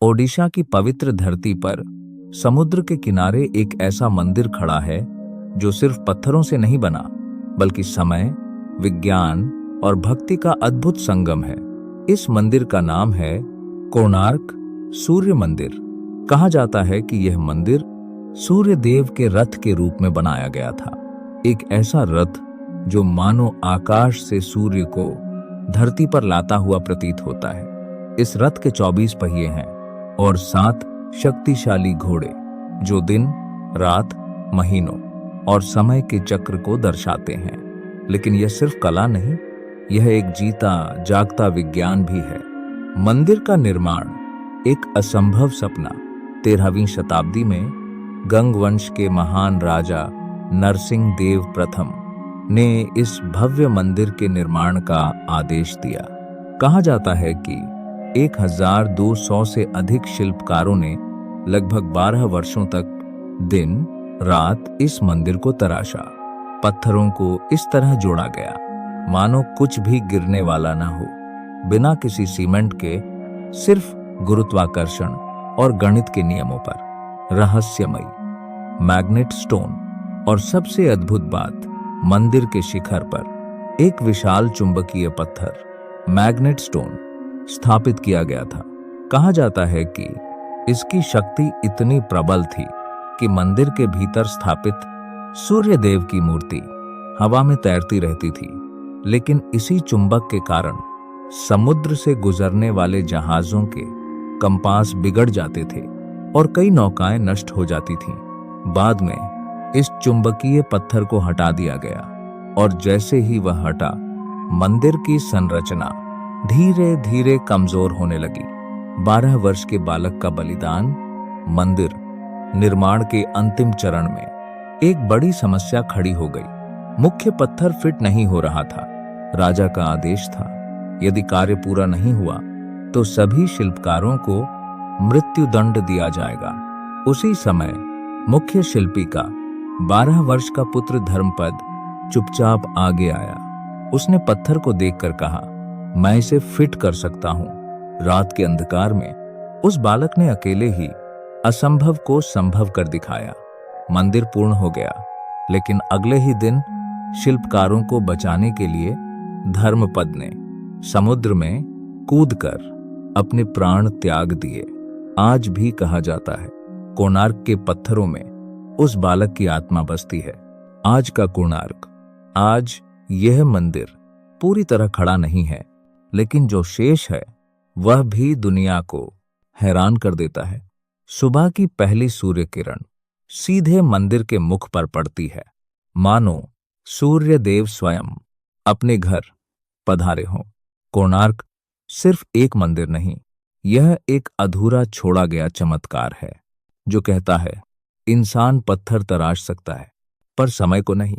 ओडिशा की पवित्र धरती पर समुद्र के किनारे एक ऐसा मंदिर खड़ा है जो सिर्फ पत्थरों से नहीं बना, बल्कि समय, विज्ञान और भक्ति का अद्भुत संगम है। इस मंदिर का नाम है कोणार्क सूर्य मंदिर। कहा जाता है कि यह मंदिर सूर्य देव के रथ के रूप में बनाया गया था। एक ऐसा रथ जो मानो आकाश से सूर्य को धरती पर लाता हुआ प्रतीत होता है। इस रथ के 24 पहिए हैं और 7 शक्तिशाली घोड़े जो दिन, रात, महीनों और समय के चक्र को दर्शाते हैं। लेकिन यह सिर्फ कला नहीं, यह एक जीता जागता विज्ञान भी है। मंदिर का निर्माण एक असंभव सपना 13वीं शताब्दी में गंग वंश के महान राजा नरसिंह देव प्रथम ने इस भव्य मंदिर के निर्माण का आदेश दिया। कहा जाता है कि 1200 से अधिक शिल्पकारों ने लगभग 12 वर्षों तक दिन रात इस मंदिर को तराशा। पत्थरों को इस तरह जोड़ा गया मानो कुछ भी गिरने वाला ना हो, बिना किसी सीमेंट के, सिर्फ गुरुत्वाकर्षण और गणित के नियमों पर। रहस्यमयी मैग्नेट स्टोन, और सबसे अद्भुत बात, मंदिर के शिखर पर एक विशाल चुंबकीय पत्थर मैग्नेट स्टोन स्थापित किया गया था। कहा जाता है कि इसकी शक्ति इतनी प्रबल थी कि मंदिर के भीतर स्थापित सूर्य देव की मूर्ति हवा में तैरती रहती थी। लेकिन इसी चुंबक के कारण समुद्र से गुजरने वाले जहाजों के कंपास बिगड़ जाते थे और कई नौकाएं नष्ट हो जाती थीं। बाद में इस चुंबकीय पत्थर को हटा दिया गया और जैसे ही वह हटा, मंदिर की संरचना धीरे धीरे कमजोर होने लगी। 12 वर्ष के बालक का बलिदान। मंदिर निर्माण के अंतिम चरण में एक बड़ी समस्या खड़ी हो गई। मुख्य पत्थर फिट नहीं हो रहा था। राजा का आदेश था, यदि कार्य पूरा नहीं हुआ तो सभी शिल्पकारों को मृत्युदंड दिया जाएगा। उसी समय मुख्य शिल्पी का 12 वर्ष का पुत्र धर्मपद चुपचाप आगे आया। उसने पत्थर को देखकर कहा, मैं इसे फिट कर सकता हूं। रात के अंधकार में उस बालक ने अकेले ही असंभव को संभव कर दिखाया। मंदिर पूर्ण हो गया, लेकिन अगले ही दिन शिल्पकारों को बचाने के लिए धर्मपद ने समुद्र में कूदकर अपने प्राण त्याग दिए। आज भी कहा जाता है, कोणार्क के पत्थरों में उस बालक की आत्मा बसती है। आज का कोणार्क, आज यह मंदिर पूरी तरह खड़ा नहीं है, लेकिन जो शेष है वह भी दुनिया को हैरान कर देता है। सुबह की पहली सूर्य किरण सीधे मंदिर के मुख पर पड़ती है, मानो सूर्य देव स्वयं अपने घर पधारे हों। कोणार्क सिर्फ एक मंदिर नहीं, यह एक अधूरा छोड़ा गया चमत्कार है जो कहता है, इंसान पत्थर तराश सकता है पर समय को नहीं।